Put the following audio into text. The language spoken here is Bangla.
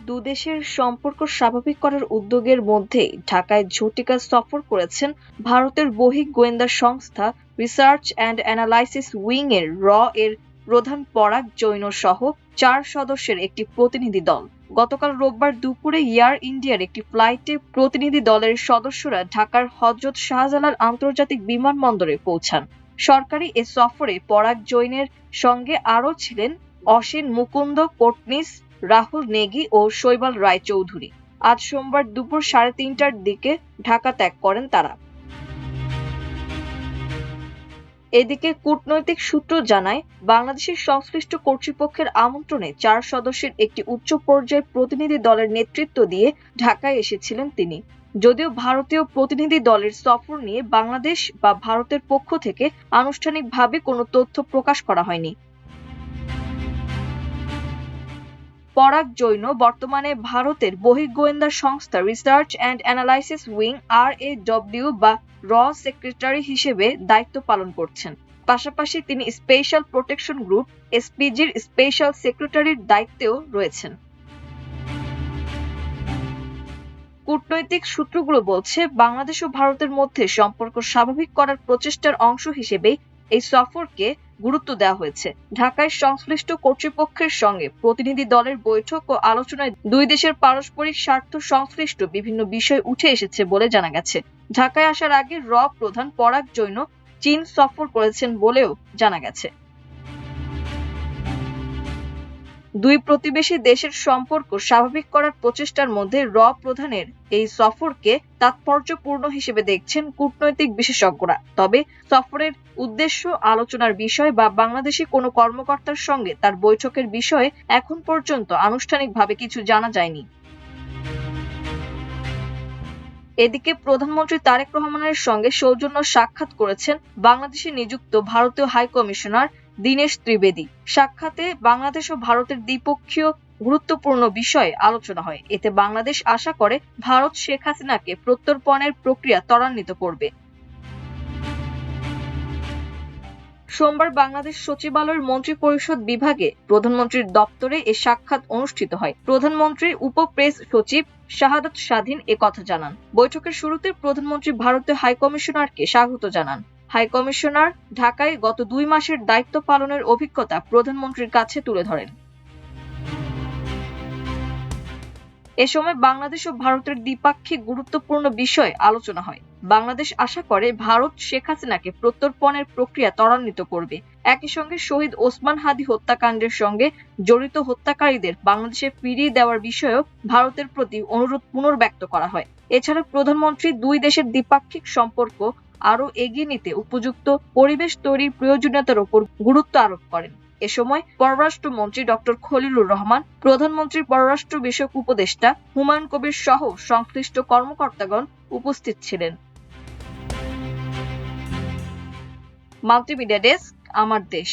দুদেশের সম্পর্ক স্বাভাবিক করার উদ্যোগের মধ্যেই ঢাকায় ঝটিকা সফর করেছেন ভারতের বহিঃ গোয়েন্দা সংস্থা রিসার্চ অ্যান্ড অ্যানালাইসিস উইং এর এর প্রধান পরাগ জৈন সহ 4 সদস্যের একটি প্রতিনিধি দল। গতকাল রোববার দুপুরে এয়ার ইন্ডিয়ার একটি ফ্লাইটে প্রতিনিধি দলের সদস্যরা ঢাকার হযরত শাহজালাল আন্তর্জাতিক বিমানবন্দরে পৌঁছান। সরকারি এ সফরে পরাগ জৈনের সঙ্গে আরও ছিলেন অসীন মুকুন্দ কোটনিস, রাহুল নেগি ও শৈবাল রায়চৌধুরী। আজ সোমবার দুপুর 3:30টার দিকে ঢাকা ত্যাগ করেন তারা। এদিকে কূটনৈতিক সূত্র জানায়, বাংলাদেশের সংশ্লিষ্ট কর্তৃপক্ষের আমন্ত্রণে 4 সদস্যের একটি উচ্চ পর্যায়ের প্রতিনিধি দলের নেতৃত্ব দিয়ে ঢাকায় এসেছিলেন তিনি। যদিও ভারতীয় প্রতিনিধি দলের সফর নিয়ে বাংলাদেশ বা ভারতের পক্ষ থেকে আনুষ্ঠানিকভাবে কোনো তথ্য প্রকাশ করা হয়নি। পরাগ জৈন বর্তমানে ভারতের বহিঃ গোয়েন্দা সংস্থা research and analysis wing RAW বা সেক্রেটারি হিসেবে দায়িত্ব পালন করছেন। পাশাপাশি তিনি স্পেশাল প্রোটেকশন গ্রুপ SPGর স্পেশাল সেক্রেটারির দায়িত্বেও রয়েছেন। কূটনৈতিক সূত্রগুলো বলছে, বাংলাদেশ ও ভারতের মধ্যে সম্পর্ক স্বাভাবিক করার প্রচেষ্টার অংশ হিসেবেই এই সফরকে গুরুত্ব দেওয়া হয়েছে। ঢাকায় সংশ্লিষ্ট কর্তৃপক্ষের সঙ্গে প্রতিনিধি দলের বৈঠক ও আলোচনায় দুই দেশের পারস্পরিক স্বার্থ সংশ্লিষ্ট বিভিন্ন বিষয় উঠে এসেছে বলে জানা গেছে। ঢাকায় আসার আগে প্রধান পরাগ জৈন চীন সফর করেছেন বলেও জানা গেছে। দুই প্রতিবেশী দেশের সম্পর্ক স্বাভাবিক করার প্রচেষ্টার মধ্যে প্রধানের এই সফরকে তাৎপর্যপূর্ণ হিসেবে দেখছেন কূটনৈতিক বিশেষজ্ঞরা। তবে সফরের উদ্দেশ্য, আলোচনার বিষয় বা বাংলাদেশি কোনো কর্মকর্তার সঙ্গে তার বৈঠকের বিষয়ে এখন পর্যন্ত আনুষ্ঠানিকভাবে কিছু জানা যায়নি। এদিকে প্রধানমন্ত্রী তারেক রহমানের সঙ্গে সৌজন্য সাক্ষাৎ করেছেন বাংলাদেশে নিযুক্ত ভারতীয় হাই কমিশনার দীনেশ ত্রিবেদী। সাক্ষাতে বাংলাদেশ ও ভারতের দ্বিপক্ষীয় গুরুত্বপূর্ণ বিষয়ে আলোচনা হয়। এতে বাংলাদেশ আশা করে ভারত শেখ হাসিনাকে প্রত্যর্পণের প্রক্রিয়া ত্বরান্বিত করবে। সোমবার বাংলাদেশ সচিবালয়ের মন্ত্রিপরিষদ বিভাগে প্রধানমন্ত্রীর দপ্তরে এ সাক্ষাৎ অনুষ্ঠিত হয়। প্রধানমন্ত্রীর উপ প্রেস সচিব শাহাদাত স্বাধীন এ কথা জানান। বৈঠকের শুরুতে প্রধানমন্ত্রী ভারতীয় হাইকমিশনারকে স্বাগত জানান। হাইকমিশনার ঢাকায় গত 2 মাসের দায়িত্ব পালনের অভিজ্ঞতা প্রধানমন্ত্রীর কাছে তুলে ধরেন। এ সময় বাংলাদেশ ও ভারতের দ্বিপাক্ষিক গুরুত্বপূর্ণ বিষয়ে আলোচনা হয়। বাংলাদেশ আশা করে ভারত শেখ হাসিনাকে প্রত্যর্পণের প্রক্রিয়া ত্বরান্বিত করবে। একই সঙ্গে শহীদ ওসমান হাদি হত্যাকাণ্ডের সঙ্গে জড়িত হত্যাকারীদের বাংলাদেশে ফিরিয়ে দেওয়ার বিষয়েও ভারতের প্রতি অনুরোধ পুনর্ব্যক্ত করা হয়। এছাড়া প্রধানমন্ত্রী দুই দেশের দ্বিপাক্ষিক সম্পর্ক আরও এগিয়ে নিতে উপযুক্ত পরিবেশ তৈরির প্রয়োজনীয়তার উপর গুরুত্ব আরোপ করেন। এ সময় পররাষ্ট্রমন্ত্রী ডক্টর খলিলুর রহমান, প্রধানমন্ত্রীর পররাষ্ট্র বিষয়ক উপদেষ্টা হুমায়ুন কবির সহ সংশ্লিষ্ট কর্মকর্তাগণ উপস্থিত ছিলেন। মাল্টিমিডিয়া ডেস্ক, আমার দেশ।